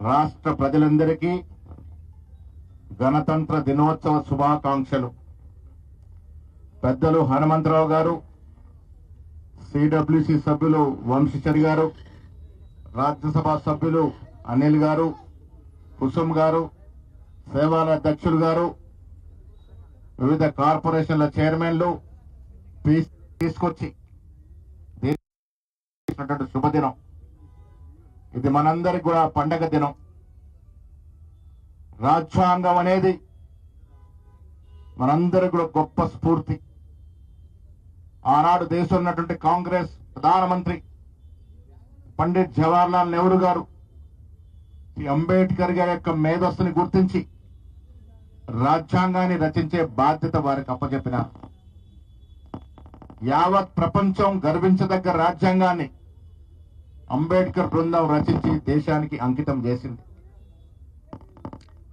రాష్ట్ర ప్రజలందరికీ గణతంత్ర దినోత్సవ శుభాకాంక్షలు. పెద్దలు హనుమంతరావు గారు, సిడబ్ల్యూసి సభ్యులు వంశీచర్ గారు, రాజ్యసభ సభ్యులు అనిల్ గారు, కుసుమ్ గారు, సేవాల అధ్యక్షులు గారు, వివిధ కార్పొరేషన్ల చైర్మన్లు తీసుకొచ్చి శుభదినం. ఇది మనందరికి కూడా పండగ దినం. రాజ్యాంగం అనేది మనందరికి కూడా గొప్ప స్ఫూర్తి. ఆనాడు దేశంలో ఉన్నటువంటి కాంగ్రెస్ ప్రధానమంత్రి పండిట్ జవహర్లాల్ నెహ్రూ గారు అంబేద్కర్ గారి యొక్క మేధస్సుని గుర్తించి రాజ్యాంగాన్ని రచించే బాధ్యత వారికి అప్పచెప్పినారు. యావత్ ప్రపంచం గర్వించదగ్గ రాజ్యాంగాన్ని అంబేద్కర్ బృందం రచించి దేశానికి అంకితం చేసింది.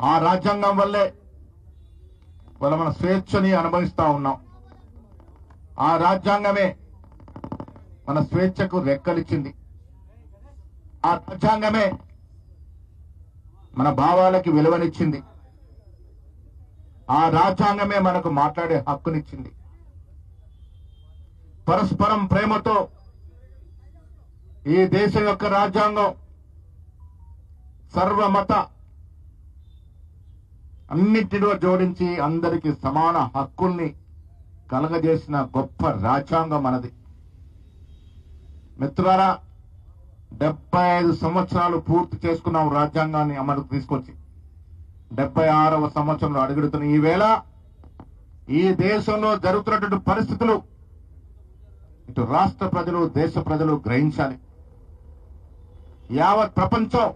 ఆ రాజ్యాంగం వల్లే మన స్వేచ్ఛని అనుభవిస్తా ఉన్నాం. ఆ రాజ్యాంగమే మన స్వేచ్ఛకు రెక్కలిచ్చింది. ఆ రాజ్యాంగమే మన భావాలకి విలువనిచ్చింది. ఆ రాజ్యాంగమే మనకు మాట్లాడే హక్కునిచ్చింది. పరస్పరం ప్రేమతో ఈ దేశం యొక్క రాజ్యాంగం సర్వమత అన్నిటిలో జోడించి అందరికీ సమాన హక్కుల్ని కలగజేసిన గొప్ప రాజ్యాంగం మనది. మిత్రులారా, 75 సంవత్సరాలు పూర్తి చేసుకున్నాం రాజ్యాంగాన్ని అమలుకు తీసుకొచ్చి. 76వ సంవత్సరంలో అడుగుడుతున్న ఈ వేళ ఈ దేశంలో జరుగుతున్నటువంటి పరిస్థితులు ఇటు రాష్ట్ర ప్రజలు, దేశ ప్రజలు గ్రహించాలి. యావత్ ప్రపంచం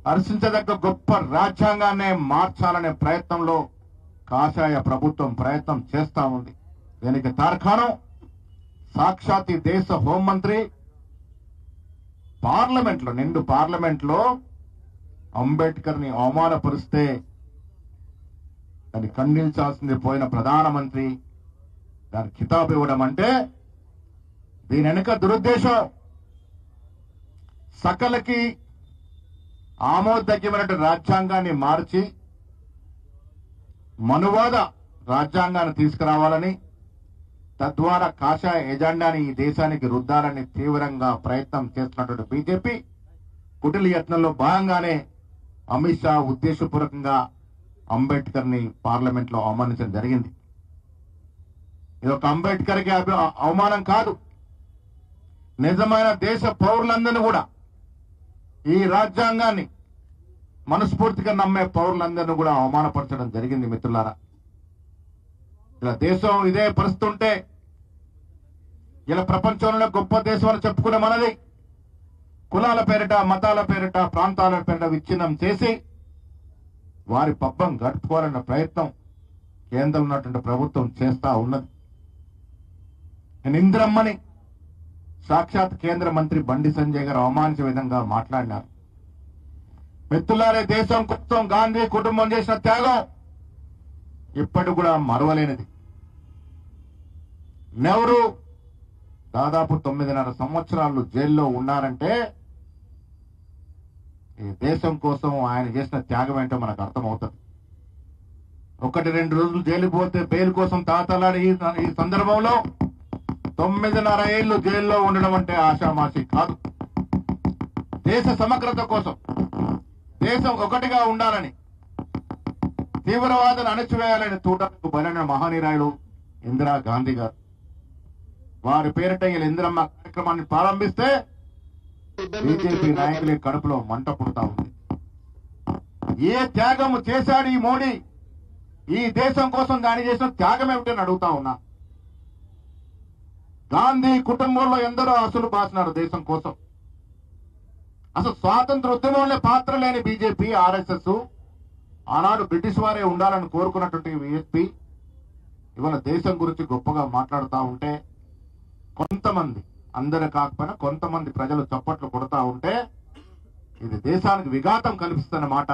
హర్షించదగ్గ గొప్ప రాజ్యాంగాన్నే మార్చాలనే ప్రయత్నంలో కాషాయ ప్రభుత్వం ప్రయత్నం చేస్తా ఉంది. దీనికి తార్కాణం సాక్షాత్ ఈ దేశ హోంమంత్రి నిండు పార్లమెంట్లో అంబేద్కర్ ని అవమానపరిస్తే దాన్ని ఖండించాల్సింది పోయిన ప్రధానమంత్రి దాని ఖితాబు ఇవ్వడం అంటే దీని వెనుక దురుద్దేశం సకలకి ఆమోదయోగ్యమైన రాజ్యాంగాన్ని మార్చి మనువాద రాజ్యాంగాన్ని తీసుకురావాలని, తద్వారా కాషాయ ఎజెండాని ఈ దేశానికి రుద్దాలని తీవ్రంగా ప్రయత్నం చేస్తున్నటువంటి బీజేపీ కుటిల యత్నంలో భాగంగానే అమిత్ షా ఉద్దేశపూర్వకంగా అంబేద్కర్ ని పార్లమెంట్ లో అవమానించడం జరిగింది. ఇది ఒక అంబేద్కర్ కి అవమానం కాదు, నిజమైన దేశ పౌరులందరినీ కూడా, ఈ రాజ్యాంగాన్ని మనస్ఫూర్తిగా నమ్మే పౌరులందరినీ కూడా అవమానపరచడం జరిగింది. మిత్రులారా, ఇలా దేశం ఇదే పరిస్థితి ఉంటే ఇలా ప్రపంచంలో గొప్ప దేశం అని చెప్పుకునే మనది కులాల పేరిట, మతాల పేరిట, ప్రాంతాల పేరిట విచ్ఛిన్నం చేసి వారి పబ్బం గడుపుకోవాలన్న ప్రయత్నం కేంద్రంలో ఉన్నటువంటి ప్రభుత్వం చేస్తా ఉన్నది. నేను ఇందిరమ్మని సాక్షాత్ కేంద్ర మంత్రి బండి సంజయ్ గారు అవమానించే విధంగా మాట్లాడినారు. మిత్రులారే, దేశం కోసం గాంధీ కుటుంబం చేసిన త్యాగం ఇప్పటికి కూడా మరవలేనిది. నెహ్రూ దాదాపు 9.5 సంవత్సరాలు జైల్లో ఉన్నారంటే ఈ దేశం కోసం ఆయన చేసిన త్యాగం ఏంటో మనకు అర్థమవుతుంది. 1-2 రోజులు జైలు పోతే బెయిల్ కోసం తాతలాడి ఈ సందర్భంలో 9.5 ఏళ్లు జైల్లో ఉండడం అంటే ఆషామాషి కాదు. దేశ సమగ్రత కోసం, దేశం ఒకటిగా ఉండాలని, తీవ్రవాదులు అణచివేయాలని తూటకు బలైన మహానీయురాయుడు ఇందిరా గాంధీ గారు. వారి పేరిట ఇలా ఇందిరమ్మ కార్యక్రమాన్ని ప్రారంభిస్తే బీజేపీ నాయకులే కడుపులో మంట పుడతా ఉంది. ఏ త్యాగము చేశాడు ఈ మోడీ? ఈ దేశం కోసం దాని చేసిన త్యాగం ఏమిటని అడుగుతా ఉన్నా. గాంధీ కుటుంబంలో ఎందరో అసలు బాసినారు దేశం కోసం. అసలు స్వాతంత్ర ఉద్యమంలో పాత్ర లేని బీజేపీ, ఆర్ఎస్ఎస్, ఆనాడు బ్రిటిష్ వారే ఉండాలని కోరుకున్నటువంటి విఎస్పీ ఇవాళ దేశం గురించి గొప్పగా మాట్లాడుతూ ఉంటే కొంతమంది, అందరూ కాకపోయినా కొంతమంది ప్రజలు చప్పట్లు కొడతా ఉంటే ఇది దేశానికి విఘాతం కల్పిస్తున్న మాట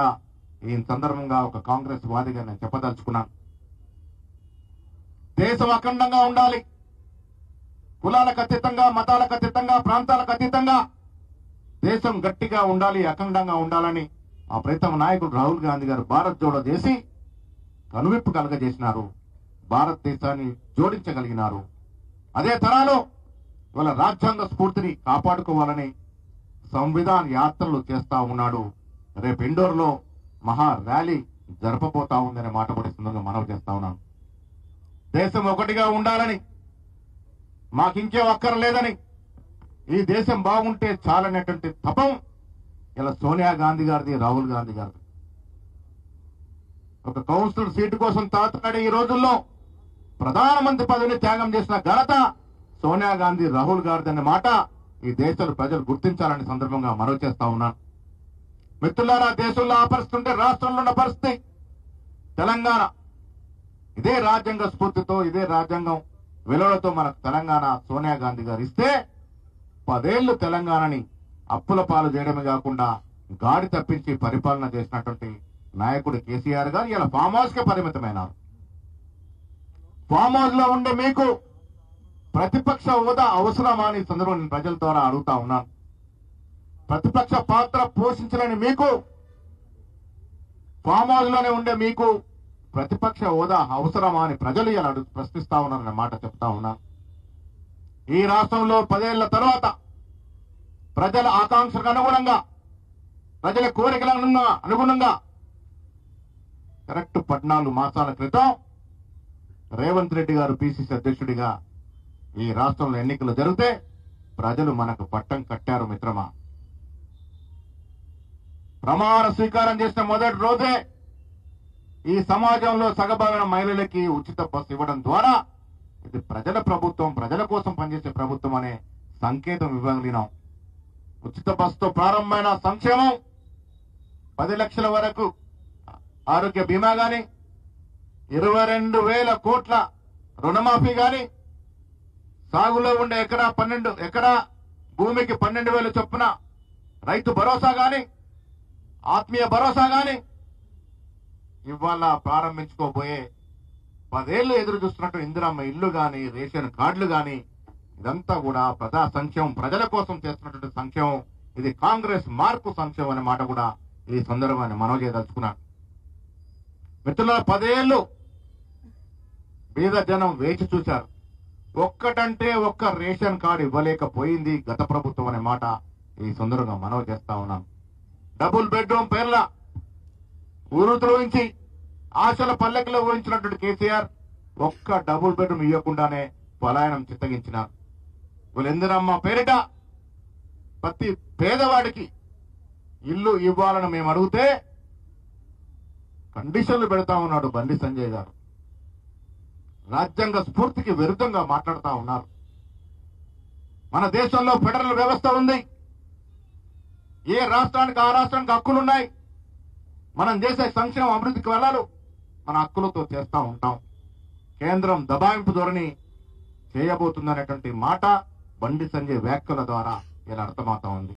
ఈ సందర్భంగా ఒక కాంగ్రెస్ వాదిగా నేను చెప్పదలుచుకున్నాను. దేశం అఖండంగా ఉండాలి. కులాలకు అతీతంగా, మతాలకు అతీతంగా, ప్రాంతాలకు అతీతంగా దేశం గట్టిగా ఉండాలి, అఖండంగా ఉండాలని ఆ ప్రీతమ నాయకుడు రాహుల్ గాంధీ గారు భారత్ జోడో చేసి కనువిప్పు కలగజేసినారు, భారతదేశాన్ని జోడించగలిగినారు. అదే తరాలో వాళ్ళ రాజ్యాంగ స్ఫూర్తిని కాపాడుకోవాలని సంవిధాన యాత్రలు చేస్తా ఉన్నాడు. రేపు ఇండోర్లో మహా ర్యాలీ జరపబోతా ఉందనే మాట కూడా సందర్భంగా మనవి చేస్తా ఉన్నాను. దేశం ఒకటిగా ఉండాలని, మాకింకే అక్కర్లేదని, ఈ దేశం బాగుంటే చాలనేటువంటి తపం ఇలా సోనియా గాంధీ గారిది, రాహుల్ గాంధీ గారిది. ఒక కౌన్సిలర్ సీటు కోసం తాతాడే ఈ రోజుల్లో ప్రధానమంత్రి పదవిని త్యాగం చేసిన ఘనత సోనియా గాంధీ, రాహుల్ గారిది అనే మాట ఈ దేశంలో ప్రజలు గుర్తించాలని సందర్భంగా మనవి చేస్తా ఉన్నాను. మిత్రులారా, దేశంలో ఆ పరిస్థితి ఉంటే రాష్ట్రంలో ఉన్న పరిస్థితి తెలంగాణ ఇదే రాజ్యాంగ స్ఫూర్తితో, ఇదే రాజ్యాంగం విలువలతో మనకు తెలంగాణ సోనియా గాంధీ గారు ఇస్తే 10 ఏళ్లు తెలంగాణని అప్పుల పాలు చేయడమే కాకుండా గాడి తప్పించి పరిపాలన చేసినటువంటి నాయకుడు కేసీఆర్ గారు ఇలా ఫామ్ హౌస్ కే పరిమితమైనారు. ఫామ్ హౌస్ లో ఉండే మీకు ప్రతిపక్ష హోదా అవసరమా అని సందర్భం నేను ప్రజల ద్వారా అడుగుతా ఉన్నాను. ప్రతిపక్ష పాత్ర పోషించలేని మీకు, ఫామ్ హౌస్ లోనే ఉండే మీకు ప్రతిపక్ష హోదా అవసరమా అని ప్రజలు ఇలా ప్రశ్నిస్తా ఉన్నారన్న మాట చెప్తా ఉన్నాను. ఈ రాష్ట్రంలో 10 ఏళ్ల తర్వాత ప్రజల ఆకాంక్షలకు అనుగుణంగా, ప్రజల కోరికలకు అనుగుణంగా కరెక్ట్ 14 మాసాల క్రితం రేవంత్ రెడ్డి గారు పిసిసి అధ్యక్షుడిగా ఈ రాష్ట్రంలో ఎన్నికలు జరిగితే ప్రజలు మనకు పట్టం కట్టారు మిత్రమా. ప్రమాణ స్వీకారం చేసిన మొదటి రోజే ఈ సమాజంలో సగభాగం మహిళలకి ఉచిత బస్సు ఇవ్వడం ద్వారా ఇది ప్రజల ప్రభుత్వం, ప్రజల కోసం పనిచేసే ప్రభుత్వం అనే సంకేతం ఇవ్వగలిగినాం. ఉచిత బస్సుతో ప్రారంభమైన సంక్షేమం 10 లక్షల వరకు ఆరోగ్య బీమా గాని, 22,000 కోట్ల రుణమాఫీ గాని, సాగులో ఉండే ఎకరా భూమికి 12,000 చొప్పున రైతు భరోసా గాని, ఆత్మీయ భరోసా గాని ఇవాళ ప్రారంభించుకోబోయే 10 ఏళ్లు ఎదురు చూస్తున్నట్టు ఇందిరమ్మ ఇల్లు గాని, రేషన్ కార్డులు గాని, ఇదంతా కూడా ప్రజా సంక్షేమం, ప్రజల కోసం చేస్తున్నటువంటి సంక్షేమం. ఇది కాంగ్రెస్ మార్పు సంక్షేమం అనే మాట కూడా ఈ సందర్భాన్ని మనవి చేయదలుచుకున్నాను. మిత్రుల 10 ఏళ్లు బీద జనం వేచి చూశారు. ఒక్కటంటే ఒక్క రేషన్ కార్డు ఇవ్వలేకపోయింది గత ప్రభుత్వం అనే మాట ఈ సందర్భంగా మనవి చేస్తా ఉన్నాం. డబుల్ బెడ్రూమ్ పేర్ల ఊరు త్రోవించి ఆశల పల్లెకిలో ఊహించినటువంటి కేసీఆర్ ఒక్క డబుల్ బెడ్రూమ్ ఇవ్వకుండానే పలాయనం చిత్తగించినారు. వీళ్ళెందరమ్మ పేరిట ప్రతి పేదవాడికి ఇల్లు ఇవ్వాలని మేము అడిగితే కండిషన్లు పెడతా ఉన్నాడు బండి సంజయ్ గారు. రాజ్యాంగ స్ఫూర్తికి విరుద్ధంగా మాట్లాడుతా ఉన్నారు. మన దేశంలో ఫెడరల్ వ్యవస్థ ఉంది. ఏ రాష్ట్రానికి ఆ రాష్ట్రానికి హక్కులున్నాయి. మనం చేసే సంక్షేమ అభివృద్ధికి వెళ్ళాలి, మన హక్కులతో చేస్తా ఉంటాం. కేంద్రం దబాయింపు ధోరణి చేయబోతుందనేటువంటి మాట బండి సంజయ్ వ్యాఖ్యల ద్వారా ఇలా అర్థమవుతా ఉంది.